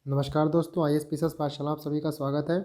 नमस्कार दोस्तों, IAS PCS पाठशाला आप सभी का स्वागत है।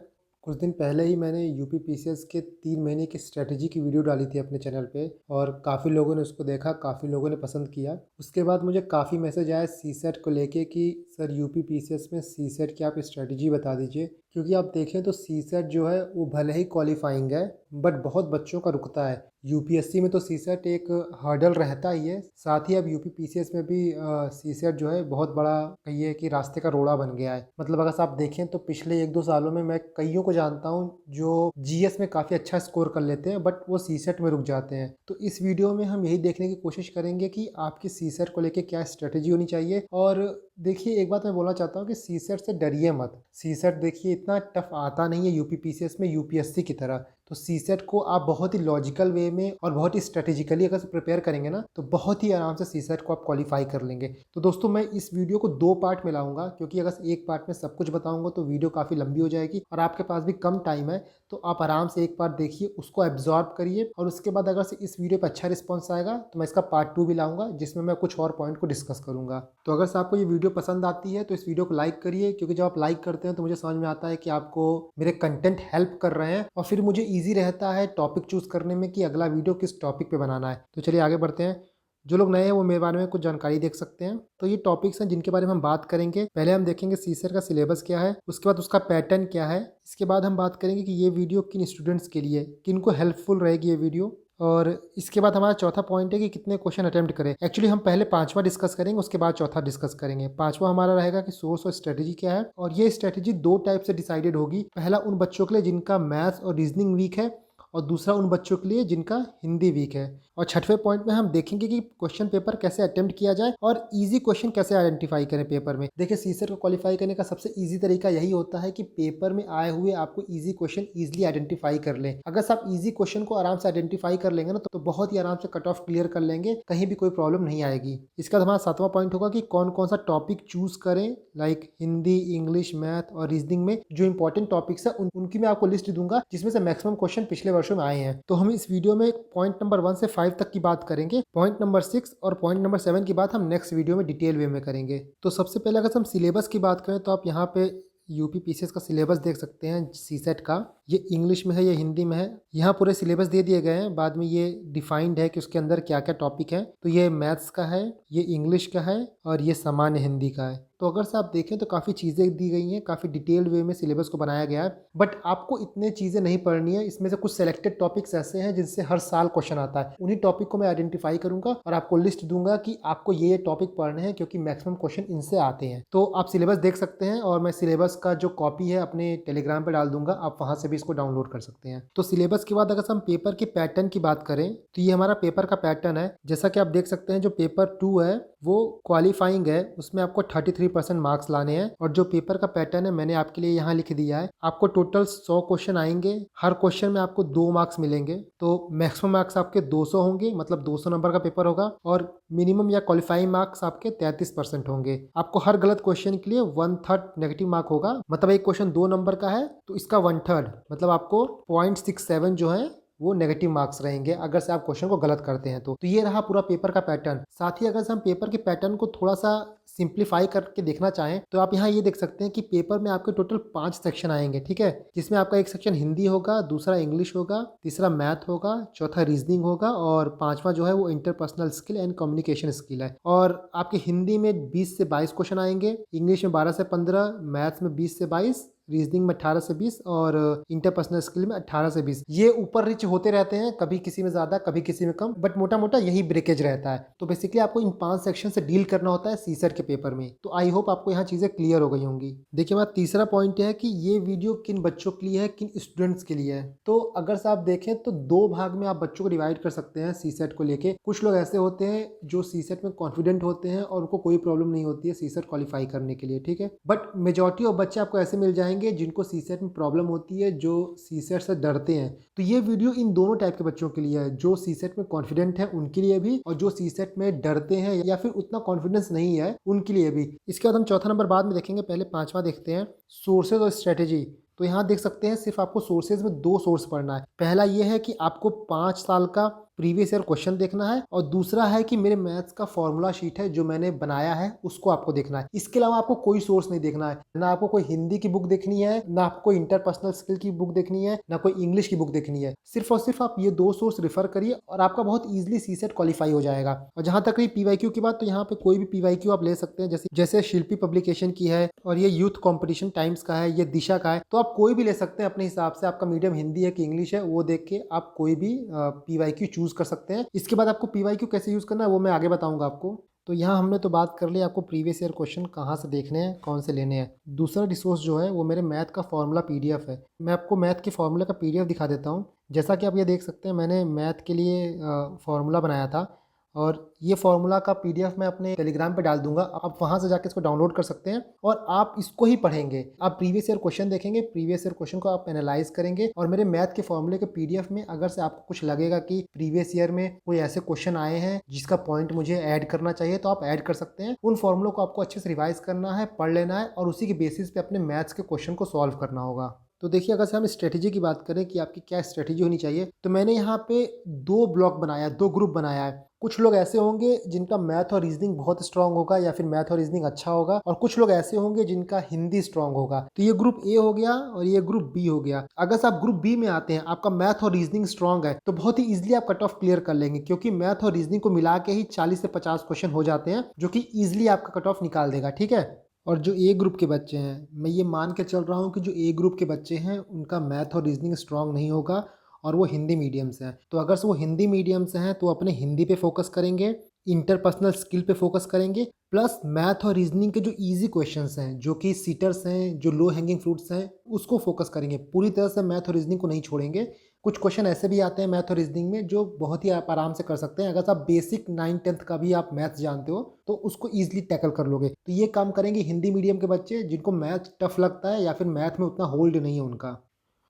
कुछ दिन पहले ही मैंने यूपी पीसीएस के 3 महीने की स्ट्रेटजी की वीडियो डाली थी अपने चैनल पे और काफ़ी लोगों ने उसको देखा, काफ़ी लोगों ने पसंद किया। उसके बाद मुझे काफ़ी मैसेज आए सीसेट को लेके कि सर यूपी पीसीएस में सीसेट की आप स्ट्रेटजी बता दीजिए। क्योंकि आप देखें तो सीसेट जो है वो भले ही क्वालिफाइंग है बट बहुत बच्चों का रुकता है। यूपीएससी में तो सीसेट एक हर्डल रहता ही है, साथ ही अब यूपी पीसीएस में भी सीसेट जो है बहुत बड़ा कहिए कि रास्ते का रोड़ा बन गया है। मतलब अगर आप देखें तो पिछले 1-2 सालों में मैं कईयों को जानता हूं जो जीएस में काफ़ी अच्छा स्कोर कर लेते हैं बट वो सीसेट में रुक जाते हैं। तो इस वीडियो में हम यही देखने की कोशिश करेंगे कि आपकी सीसेट को लेकर क्या स्ट्रेटेजी होनी चाहिए। और देखिए, एक बात मैं बोलना चाहता हूँ कि सीसेट से डरिए मत। सीसेट देखिए इतना टफ आता नहीं है यूपी पीसीएस में यूपीएससी की तरह। तो सीसेट को आप बहुत ही लॉजिकल वे में और बहुत ही स्ट्रेटेजिकली अगर प्रिपेयर करेंगे ना तो बहुत ही आराम से सीसेट को आप क्वालिफाई कर लेंगे। तो दोस्तों, मैं इस वीडियो को 2 पार्ट में लाऊंगा क्योंकि अगर एक पार्ट में सब कुछ बताऊंगा तो वीडियो काफ़ी लंबी हो जाएगी और आपके पास भी कम टाइम है। तो आप आराम से एक पार्ट देखिए, उसको एब्जॉर्ब करिए और उसके बाद अगर से इस वीडियो पर अच्छा रिस्पॉन्स आएगा तो मैं इसका पार्ट 2 भी लाऊंगा जिसमें मैं कुछ और पॉइंट को डिस्कस करूंगा। तो अगर से आपको ये वीडियो पसंद आती है तो इस वीडियो को लाइक करिए, क्योंकि जब आप लाइक करते हैं तो मुझे समझ में आता है कि आपको मेरे कंटेंट हेल्प कर रहे हैं और फिर मुझे ईजी रहता है टॉपिक चूज करने में कि अगला वीडियो किस टॉपिक पे बनाना है। तो चलिए आगे बढ़ते हैं। जो लोग नए हैं वो मेरे बारे में कुछ जानकारी देख सकते हैं। तो ये टॉपिक्स हैं जिनके बारे में हम बात करेंगे। पहले हम देखेंगे सीसेट का सिलेबस क्या है, उसके बाद उसका पैटर्न क्या है। इसके बाद हम बात करेंगे कि ये वीडियो किन स्टूडेंट्स के लिए, किन को हेल्पफुल रहेगी ये वीडियो। और इसके बाद हमारा चौथा पॉइंट है कि कितने क्वेश्चन अटेम्प्ट करें। एक्चुअली हम पहले पांचवा डिस्कस करेंगे, उसके बाद चौथा डिस्कस करेंगे। पांचवा हमारा रहेगा कि सोर्स और स्ट्रेटेजी क्या है, और ये स्ट्रेटेजी 2 टाइप से डिसाइडेड होगी। पहला उन बच्चों के लिए जिनका मैथ्स और रीजनिंग वीक है और दूसरा उन बच्चों के लिए जिनका हिंदी वीक है। और छठवें पॉइंट में हम देखेंगे कि क्वेश्चन पेपर कैसे अटेम्प्ट किया जाए और इजी क्वेश्चन कैसे आइडेंटिफाई करें पेपर में। देखिए, सीसेट को क्वालिफाई करने का सबसे इजी तरीका यही होता है कि पेपर में आए हुए आपको इजी क्वेश्चन इजीली आइडेंटिफाई कर लें। अगर आप इजी क्वेश्चन को आराम से आइडेंटिफाई कर लेंगे ना तो बहुत ही आराम से कट ऑफ क्लियर कर लेंगे, कहीं भी कोई प्रॉब्लम नहीं आएगी। इसका हमारा 7वां पॉइंट होगा कि कौन कौन सा टॉपिक चूज करें, लाइक हिंदी, इंग्लिश, मैथ और रीजनिंग में जो इंपॉर्टेंट टॉपिक्स है उनकी मैं आपको लिस्ट दूंगा जिसमें से मैक्सिमम क्वेश्चन पिछले वर्षों में आए हैं। तो हम इस वीडियो में पॉइंट नंबर 1 से 5 तक की बात करेंगे। पॉइंट नंबर 6 और पॉइंट नंबर 7 की बात हम नेक्स्ट वीडियो में डिटेल वे में करेंगे। तो सबसे पहले अगर हम सिलेबस की बात करें तो आप यहाँ पे यूपी पीसीएस का सिलेबस देख सकते हैं सीसेट का। ये इंग्लिश में है, ये हिंदी में है। यहाँ पूरे सिलेबस दे दिए गए हैं, बाद में ये डिफाइंड है कि उसके अंदर क्या क्या टॉपिक है। तो ये मैथ्स का है, ये इंग्लिश का है और ये सामान्य हिंदी का है। तो अगर से आप देखें तो काफ़ी चीज़ें दी गई हैं, काफ़ी डिटेल्ड वे में सिलेबस को बनाया गया है। बट आपको इतने चीज़ें नहीं पढ़नी है। इसमें से कुछ सेलेक्टेड टॉपिक्स ऐसे हैं जिनसे हर साल क्वेश्चन आता है। उन्हीं टॉपिक को मैं आइडेंटिफाई करूंगा और आपको लिस्ट दूंगा कि आपको ये टॉपिक पढ़ने हैं क्योंकि मैक्सिमम क्वेश्चन इनसे आते हैं। तो आप सिलेबस देख सकते हैं और मैं सिलेबस का जो कॉपी है अपने टेलीग्राम पर डाल दूंगा, आप वहां से भी इसको डाउनलोड कर सकते हैं। तो सिलेबस के बाद अगर हम पेपर के पैटर्न की बात करें तो ये हमारा पेपर का पैटर्न है। जैसा कि आप देख सकते हैं, जो पेपर 2 है वो क्वालिफाइंग है, उसमें आपको 33% मार्क्स लाने हैं। और जो पेपर का पैटर्न है मैंने आपके लिए यहाँ लिख दिया है। आपको टोटल 100 क्वेश्चन आएंगे, हर क्वेश्चन में आपको 2 मार्क्स मिलेंगे। तो मैक्सिमम मार्क्स आपके 200 होंगे, मतलब 200 नंबर का पेपर होगा। और मिनिमम या क्वालिफाइंग मार्क्स आपके 33% होंगे। आपको हर गलत क्वेश्चन के लिए 1/3 नेगेटिव मार्क होगा। मतलब एक क्वेश्चन 2 नंबर का है तो इसका 1/3 मतलब आपको 0.67 जो है वो नेगेटिव मार्क्स रहेंगे अगर से आप क्वेश्चन को गलत करते हैं। तो ये रहा पूरा पेपर का पैटर्न। साथ ही अगर से हम पेपर के पैटर्न को थोड़ा सा सिंप्लीफाई करके देखना चाहें तो आप यहाँ ये देख सकते हैं कि पेपर में आपके टोटल 5 सेक्शन आएंगे, ठीक है। जिसमें आपका एक सेक्शन हिंदी होगा, दूसरा इंग्लिश होगा, तीसरा मैथ होगा, चौथा रीजनिंग होगा और पांचवा जो है वो interpersonal skill and communication skill है। और आपके हिंदी में 20 से 22 क्वेश्चन आएंगे, इंग्लिश में 12 से 15, मैथ्स में 20 से 22, रीजनिंग में 18 से 20 और इंटरपर्सनल स्किल में 18 से 20। ये ऊपर नीचे होते रहते हैं, कभी किसी में ज्यादा कभी किसी में कम, बट मोटा मोटा यही ब्रेकेज रहता है। तो बेसिकली आपको इन 5 सेक्शन से डील करना होता है सीसेट के पेपर में। तो आई होप आपको यहाँ चीजें क्लियर हो गई होंगी। देखिए, हमारा तीसरा पॉइंट है कि ये वीडियो किन बच्चों के लिए है, किन स्टूडेंट्स के लिए है। तो अगर से आप देखें तो 2 भाग में आप बच्चों को डिवाइड कर सकते हैं सीसेट को लेके। कुछ लोग ऐसे होते हैं जो सीसेट में कॉन्फिडेंट होते हैं और उनको कोई प्रॉब्लम नहीं होती है सीसेट क्वालिफाई करने के लिए, ठीक है। बट मेजॉरिटी ऑफ बच्चे आपको ऐसे मिल जाएंगे जिनको सीसेट में प्रॉब्लम होती है, जो सीसेट से डरते हैं। तो ये वीडियो इन दोनों टाइप के बच्चों के लिए है, जो सीसेट में कॉन्फिडेंट है उनके लिए भी और जो सीसेट में डरते हैं या फिर उतना कॉन्फिडेंस नहीं है उनके लिए भी। इसके बाद हम चौथा नंबर बाद में देखेंगे, पहले पांचवा देखते हैं, सोर्सेज और स्ट्रेटेजी। तो यहाँ देख सकते हैं सिर्फ आपको सोर्सेज में 2 सोर्स पढ़ना है। पहला ये है कि आपको 5 साल का प्रीवियस ईयर क्वेश्चन देखना है और दूसरा है कि मेरे मैथ्स का फॉर्मूला शीट है जो मैंने बनाया है उसको आपको देखना है। इसके अलावा आपको कोई सोर्स नहीं देखना है, ना आपको कोई हिंदी की बुक देखनी है, ना आपको कोई इंटरपर्सनल स्किल की बुक देखनी है, ना कोई इंग्लिश की बुक देखनी है। सिर्फ और सिर्फ आप ये 2 सोर्स रेफर करिए और आपका बहुत ईजिली सीसेट क्वालिफाई हो जाएगा। और जहां तक रही पीवाईक्यू की बात, तो यहाँ पे कोई भी पीवाईक्यू आप ले सकते हैं, जैसे शिल्पी पब्लिकेशन की है और ये यूथ कॉम्पिटिशन टाइम्स का है, ये दिशा का है, तो आप कोई भी ले सकते हैं अपने हिसाब से। आपका मीडियम हिंदी है कि इंग्लिश है वो देख के आप कोई भी पीवाईक्यू चूज कर सकते हैं। इसके बाद आपको पीवाईक्यू कैसे यूज करना है वो मैं आगे बताऊंगा आपको। तो यहाँ हमने तो बात कर ली आपको प्रीवियस ईयर क्वेश्चन कहाँ से देखने हैं, कौन से लेने हैं। दूसरा रिसोर्स जो है वो मेरे मैथ का फॉर्मूला पीडीएफ है। मैं आपको मैथ के फॉर्मूले का पीडीएफ दिखा देता हूँ। जैसा कि आप ये देख सकते हैं, मैंने मैथ के लिए फॉर्मूला बनाया था और ये फॉर्मूला का पीडीएफ मैं अपने टेलीग्राम पे डाल दूंगा। आप वहाँ से जाके इसको डाउनलोड कर सकते हैं और आप इसको ही पढ़ेंगे। आप प्रीवियस ईयर क्वेश्चन देखेंगे, प्रीवियस ईयर क्वेश्चन को आप एनालाइज करेंगे और मेरे मैथ के फॉर्मूले के पीडीएफ में अगर से आपको कुछ लगेगा कि प्रीवियस ईयर में कोई ऐसे क्वेश्चन आए हैं जिसका पॉइंट मुझे ऐड करना चाहिए, तो आप ऐड कर सकते हैं। उन फॉर्मूलों को आपको अच्छे से रिवाइज करना है, पढ़ लेना है और उसी के बेसिस पे अपने मैथ्स के क्वेश्चन को सॉल्व करना होगा। तो देखिए, अगर से हम स्ट्रेटेजी की बात करें कि आपकी क्या स्ट्रेटेजी होनी चाहिए, तो मैंने यहाँ पे 2 ब्लॉक बनाया, 2 ग्रुप बनाया है। कुछ लोग ऐसे होंगे जिनका मैथ और रीजनिंग बहुत स्ट्रांग होगा या फिर मैथ और रीजनिंग अच्छा होगा, और कुछ लोग ऐसे होंगे जिनका हिंदी स्ट्रांग होगा। तो ये ग्रुप ए हो गया और ये ग्रुप बी हो गया। अगर से आप ग्रुप बी में आते हैं, आपका मैथ और रीजनिंग स्ट्रांग है, तो बहुत ही इजीली आप कट ऑफ क्लियर कर लेंगे, क्योंकि मैथ और रीजनिंग को मिला के ही 40 से 50 क्वेश्चन हो जाते हैं, जो कि इजिली आपका कट ऑफ निकाल देगा। ठीक है। और जो ए ग्रुप के बच्चे हैं, मैं ये मान के चल रहा हूँ कि जो ए ग्रुप के बच्चे हैं उनका मैथ और रीजनिंग स्ट्रांग नहीं होगा और वो हिंदी मीडियम से हैं। तो अगर से वो हिंदी मीडियम से हैं तो अपने हिंदी पे फोकस करेंगे, इंटरपर्सनल स्किल पे फोकस करेंगे, प्लस मैथ और रीजनिंग के जो इजी क्वेश्चंस हैं, जो कि सीटर्स हैं, जो लो हैंगिंग फ्रूट्स हैं, उसको फोकस करेंगे। पूरी तरह से मैथ और रीजनिंग को नहीं छोड़ेंगे। कुछ क्वेश्चन ऐसे भी आते हैं मैथ और रीजनिंग में जो बहुत ही आप आराम से कर सकते हैं। अगर आप बेसिक 9th-10th का भी आप मैथ्स जानते हो तो उसको ईजिली टैकल कर लोगे। तो ये काम करेंगे हिंदी मीडियम के बच्चे जिनको मैथ टफ लगता है या फिर मैथ में उतना होल्ड नहीं है उनका।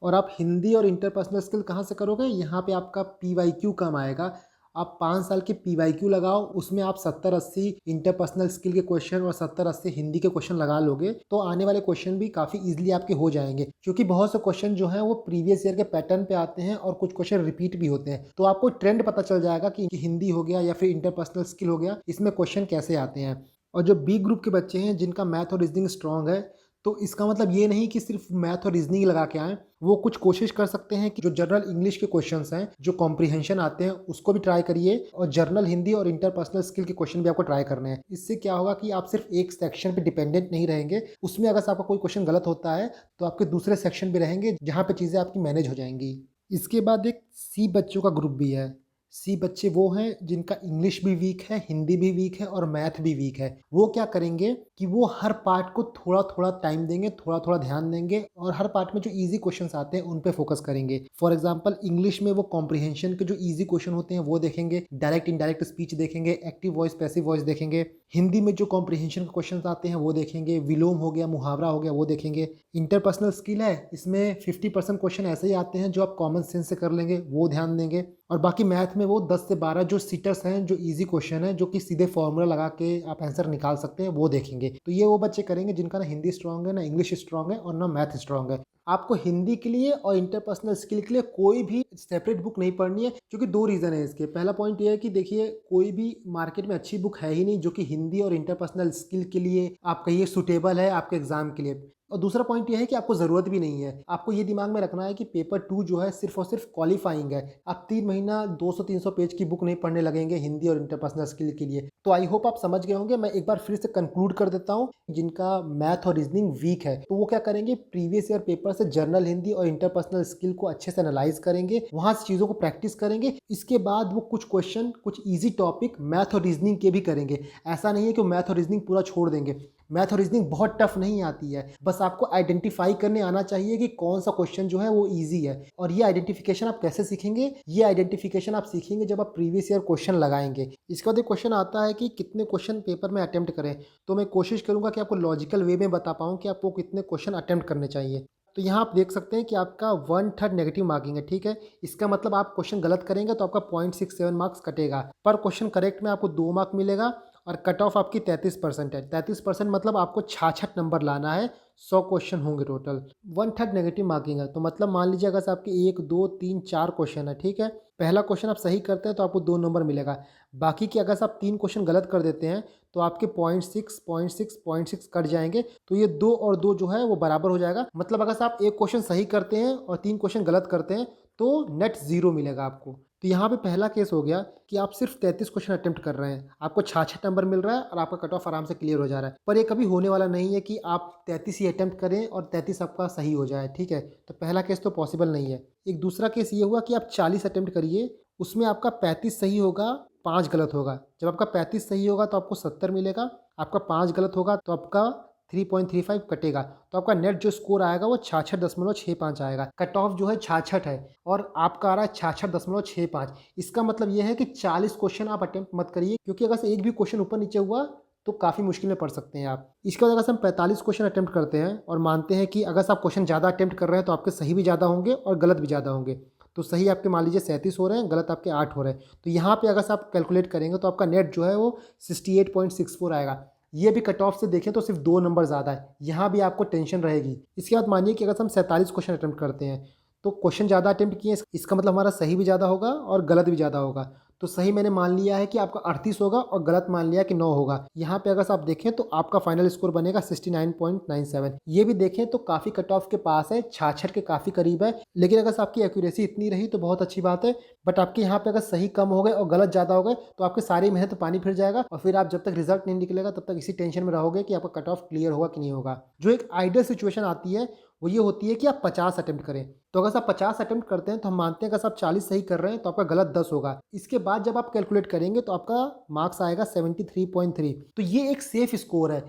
और आप हिंदी और इंटरपर्सनल स्किल कहाँ से करोगे? यहाँ पे आपका पीवाईक्यू काम आएगा। आप 5 साल के पीवाईक्यू लगाओ, उसमें आप 70-80 इंटरपर्सनल स्किल के क्वेश्चन और 70-80 हिंदी के क्वेश्चन लगा लोगे, तो आने वाले क्वेश्चन भी काफ़ी इजीली आपके हो जाएंगे। क्योंकि बहुत से क्वेश्चन जो हैं वो प्रीवियस ईयर के पैटर्न पे आते हैं और कुछ क्वेश्चन रिपीट भी होते हैं, तो आपको ट्रेंड पता चल जाएगा कि हिंदी हो गया या फिर इंटरपर्सनल स्किल हो गया, इसमें क्वेश्चन कैसे आते हैं। और जो बी ग्रुप के बच्चे हैं जिनका मैथ और रीजनिंग स्ट्रांग है, तो इसका मतलब ये नहीं कि सिर्फ मैथ और रीजनिंग लगा के आएँ। वो कुछ कोशिश कर सकते हैं कि जो जनरल इंग्लिश के क्वेश्चंस हैं, जो कॉम्प्रिहेंशन आते हैं, उसको भी ट्राई करिए और जनरल हिंदी और इंटरपर्सनल स्किल के क्वेश्चन भी आपको ट्राई करने हैं। इससे क्या होगा कि आप सिर्फ एक सेक्शन पे डिपेंडेंट नहीं रहेंगे। उसमें अगर आपका कोई क्वेश्चन गलत होता है तो आपके दूसरे सेक्शन भी रहेंगे जहाँ पे चीज़ें आपकी मैनेज हो जाएंगी। इसके बाद एक सी बच्चों का ग्रुप भी है। सी बच्चे वो हैं जिनका इंग्लिश भी वीक है, हिंदी भी वीक है और मैथ भी वीक है। वो क्या करेंगे कि वो हर पार्ट को थोड़ा थोड़ा टाइम देंगे, थोड़ा थोड़ा ध्यान देंगे और हर पार्ट में जो इजी क्वेश्चंस आते हैं उन पे फोकस करेंगे। फॉर एग्जांपल इंग्लिश में वो कॉम्प्रिहेंशन के जो इजी क्वेश्चन होते हैं वो देखेंगे, डायरेक्ट इनडायरेक्ट स्पीच देखेंगे, एक्टिव वॉइस पैसिव वॉइस देखेंगे। हिंदी में जो कॉम्प्रिहेंशन के क्वेश्चन आते हैं वो देखेंगे, विलोम हो गया, मुहावरा हो गया, वो देखेंगे। इंटरपर्सनल स्किल है, इसमें 50% क्वेश्चन ऐसे ही आते हैं जो आप कॉमन सेंस से कर लेंगे, वो ध्यान देंगे। और बाकी मैथ में वो 10 से 12 जो सीटर्स हैं, जो इजी क्वेश्चन है, जो कि सीधे फॉर्मूला लगा के आप आंसर निकाल सकते हैं, वो देखेंगे। तो ये वो बच्चे करेंगे जिनका ना हिंदी स्ट्रांग है, ना इंग्लिश स्ट्रांग है और ना मैथ स्ट्रांग है। आपको हिंदी के लिए और इंटरपर्सनल स्किल के लिए कोई भी सेपरेट बुक नहीं पढ़नी है, क्योंकि 2 रीज़न है इसके। पहला पॉइंट ये है कि देखिए, कोई भी मार्केट में अच्छी बुक है ही नहीं जो कि हिंदी और इंटरपर्सनल स्किल के लिए आप कहिए सूटेबल है आपके एग्जाम के लिए। और दूसरा पॉइंट ये है कि आपको ज़रूरत भी नहीं है। आपको ये दिमाग में रखना है कि पेपर 2 जो है सिर्फ और सिर्फ क्वालिफाइंग है। आप 3 महीना 200-300 पेज की बुक नहीं पढ़ने लगेंगे हिंदी और इंटरपर्सनल स्किल के लिए। तो आई होप आप समझ गए होंगे। मैं एक बार फिर से कंक्लूड कर देता हूँ। जिनका मैथ और रीजनिंग वीक है तो वो क्या करेंगे, प्रीवियस ईयर पेपर से जनरल हिंदी और इंटरपर्सनल स्किल को अच्छे से एनालाइज करेंगे, वहाँ से चीज़ों को प्रैक्टिस करेंगे। इसके बाद वो कुछ क्वेश्चन, कुछ ईजी टॉपिक मैथ और रीजनिंग के भी करेंगे। ऐसा नहीं है कि मैथ और रीजनिंग पूरा छोड़ देंगे। मैथ और रीजनिंग बहुत टफ नहीं आती है, बस आपको आइडेंटिफाई करने आना चाहिए कि कौन सा क्वेश्चन जो है वो इजी है। और ये आइडेंटिफिकेशन आप कैसे सीखेंगे? ये आइडेंटिफिकेशन आप सीखेंगे जब आप प्रीवियस ईयर क्वेश्चन लगाएंगे। इसके बाद एक क्वेश्चन आता है कि कितने क्वेश्चन पेपर में अटेम्प्ट करें, तो मैं कोशिश करूंगा कि आपको लॉजिकल वे में बता पाऊँ कि आपको कितने क्वेश्चन अटेम्प्ट करने चाहिए। तो यहाँ आप देख सकते हैं कि आपका 1/3 नेगेटिव मार्किंग है। ठीक है, इसका मतलब आप क्वेश्चन गलत करेंगे तो आपका 0.67 मार्क्स कटेगा। पर क्वेश्चन करेक्ट में आपको 2 मार्क मिलेगा और कट ऑफ आपकी 33% है। 33% मतलब आपको 66 नंबर लाना है। 100 क्वेश्चन होंगे टोटल। 1/3 नेगेटिव मार्किंग है, तो मतलब मान लीजिए अगर आपके 1 2 3 4 क्वेश्चन है, ठीक है, पहला क्वेश्चन आप सही करते हैं तो आपको 2 नंबर मिलेगा। बाकी के अगर आप 3 क्वेश्चन गलत कर देते हैं तो आपके 0.6, 0.6, 0.6 कट जाएँगे। तो ये 2 और 2 जो है वो बराबर हो जाएगा। मतलब अगर आप 1 क्वेश्चन सही करते हैं और 3 क्वेश्चन गलत करते हैं तो नेट 0 मिलेगा आपको। तो यहाँ पे पहला केस हो गया कि आप सिर्फ 33 क्वेश्चन अटेम्प्ट कर रहे हैं, आपको 66 नंबर मिल रहा है और आपका कट ऑफ आराम से क्लियर हो जा रहा है। पर ये कभी होने वाला नहीं है कि आप 33 ही अटेम्प्ट करें और 33 आपका सही हो जाए, ठीक है? तो पहला केस तो पॉसिबल नहीं है। एक दूसरा केस ये हुआ कि आप 40 अटेम्प्ट करिए, उसमें आपका 35 सही होगा, 5 गलत होगा। जब आपका 35 सही होगा तो आपको 70 मिलेगा, आपका 5 गलत होगा तो आपका 3.35 कटेगा। तो आपका नेट जो स्कोर आएगा वो 66.65 आएगा। कट ऑफ जो है 66 है और आपका आ रहा है 66.65। इसका मतलब ये है कि 40 क्वेश्चन आप अटेम्प्ट मत करिए, क्योंकि अगर से एक भी क्वेश्चन ऊपर नीचे हुआ तो काफ़ी मुश्किल में पड़ सकते हैं आप। इसके बाद अगर हम 45 क्वेश्चन अटेम्प्ट करते हैं और मानते हैं कि अगर आप क्वेश्चन ज़्यादा अटेम्प्ट कर रहे हैं तो आपके सही भी ज़्यादा होंगे और गलत भी ज़्यादा होंगे। तो सही आपके मान लीजिए 37 हो रहे हैं, गलत आपके 8 हो रहे हैं। तो यहाँ पे अगर आप कैलकुलेट करेंगे तो आपका नेट जो है वो 68.64 आएगा। ये भी कट ऑफ से देखें तो सिर्फ 2 नंबर ज़्यादा है, यहाँ भी आपको टेंशन रहेगी। इसके बाद मानिए कि अगर हम 47 क्वेश्चन अटेम्प्ट करते हैं तो क्वेश्चन ज़्यादा अटेम्प्ट किए, इसका मतलब हमारा सही भी ज़्यादा होगा और गलत भी ज़्यादा होगा। तो सही मैंने मान लिया है कि आपका 38 होगा और गलत मान लिया कि 9 होगा। यहाँ पे अगर आप देखें तो आपका फाइनल स्कोर बनेगा 69.97। ये भी देखें तो काफ़ी कट ऑफ के पास है, 66 के काफ़ी करीब है। लेकिन अगर आपकी एक्यूरेसी इतनी रही तो बहुत अच्छी बात है। बट आपके यहाँ पे अगर सही कम हो गए और गलत ज़्यादा हो गए तो आपकी सारी मेहनत पानी फिर जाएगा और फिर आप जब तक रिजल्ट नहीं निकलेगा तब तक इसी टेंशन में रहोगे कि आपका कट ऑफ क्लियर होगा कि नहीं होगा। जो एक आइडियल सिचुएशन आती है वो ये होती है कि आप 50 अटेम्प्ट करें। तो अगर आप 50 अटेम्प्ट करते हैं तो हम मानते हैं अगर आप 40 सही कर रहे हैं तो आपका गलत 10 होगा। इसके बाद जब आप कैलकुलेट करेंगे तो आपका मार्क्स आएगा 73.3। तो ये एक सेफ स्कोर है।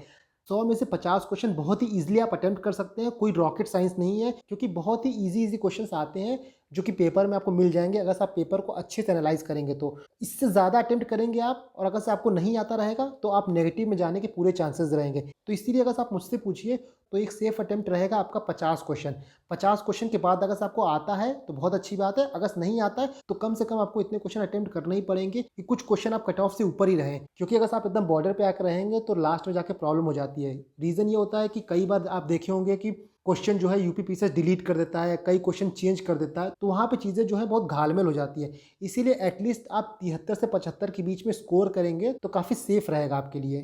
100 में से 50 क्वेश्चन बहुत ही ईजिली आप अटेम्प्ट कर सकते हैं। कोई रॉकेट साइंस नहीं है, क्योंकि बहुत ही ईजी क्वेश्चंस आते हैं जो कि पेपर में आपको मिल जाएंगे अगर आप पेपर को अच्छे से एनालाइज करेंगे। तो इससे ज़्यादा अटेम्प्ट करेंगे आप और अगर से आपको नहीं आता रहेगा तो आप नेगेटिव में जाने के पूरे चांसेस रहेंगे। तो इसीलिए अगर आप मुझसे पूछिए तो एक सेफ अटेम्प्ट रहेगा आपका 50 क्वेश्चन। 50 क्वेश्चन के बाद अगर आपको आता है तो बहुत अच्छी बात है, अगर नहीं आता है तो कम से कम आपको इतने क्वेश्चन अटेम्प्ट करने ही पड़ेंगे कि कुछ क्वेश्चन आप कट ऑफ से ऊपर ही रहें। क्योंकि अगर आप एकदम बॉर्डर पे आकर रहेंगे तो लास्ट में जाके प्रॉब्लम हो जाती है। रीज़न ये होता है कि कई बार आप देखे होंगे कि क्वेश्चन जो है यूपीपीसीएस डिलीट कर देता है, कई क्वेश्चन चेंज कर देता है, तो वहाँ पे चीज़ें जो है बहुत घालमेल हो जाती है। इसीलिए एटलीस्ट आप 73 से 75 के बीच में स्कोर करेंगे तो काफ़ी सेफ रहेगा आपके लिए।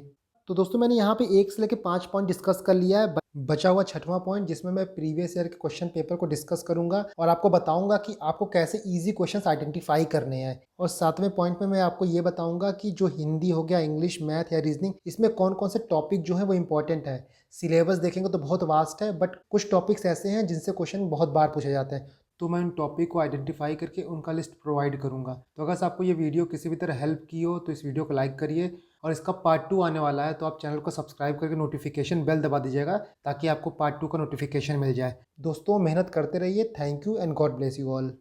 तो दोस्तों मैंने यहाँ पे 1 से लेकर 5 पॉइंट डिस्कस कर लिया है। बचा हुआ 6वां पॉइंट जिसमें मैं प्रीवियस ईयर के क्वेश्चन पेपर को डिस्कस करूंगा और आपको बताऊंगा कि आपको कैसे इजी क्वेश्चंस आइडेंटिफाई करने हैं। और 7वें पॉइंट में मैं आपको ये बताऊंगा कि जो हिंदी हो गया, इंग्लिश, मैथ या रीजनिंग, इसमें कौन कौन से टॉपिक जो है वो इंपॉर्टेंट है। सिलेबस देखेंगे तो बहुत वास्ट है, बट कुछ टॉपिक्स ऐसे हैं जिनसे क्वेश्चन बहुत बार पूछे जाते हैं। तो मैं उन टॉपिक को आइडेंटिफाई करके उनका लिस्ट प्रोवाइड करूंगा। तो अगर आपको ये वीडियो किसी भी तरह हेल्प की हो तो इस वीडियो को लाइक करिए। और इसका पार्ट 2 आने वाला है तो आप चैनल को सब्सक्राइब करके नोटिफिकेशन बेल दबा दीजिएगा ताकि आपको पार्ट 2 का नोटिफिकेशन मिल जाए। दोस्तों मेहनत करते रहिए। Thank you and God bless you all.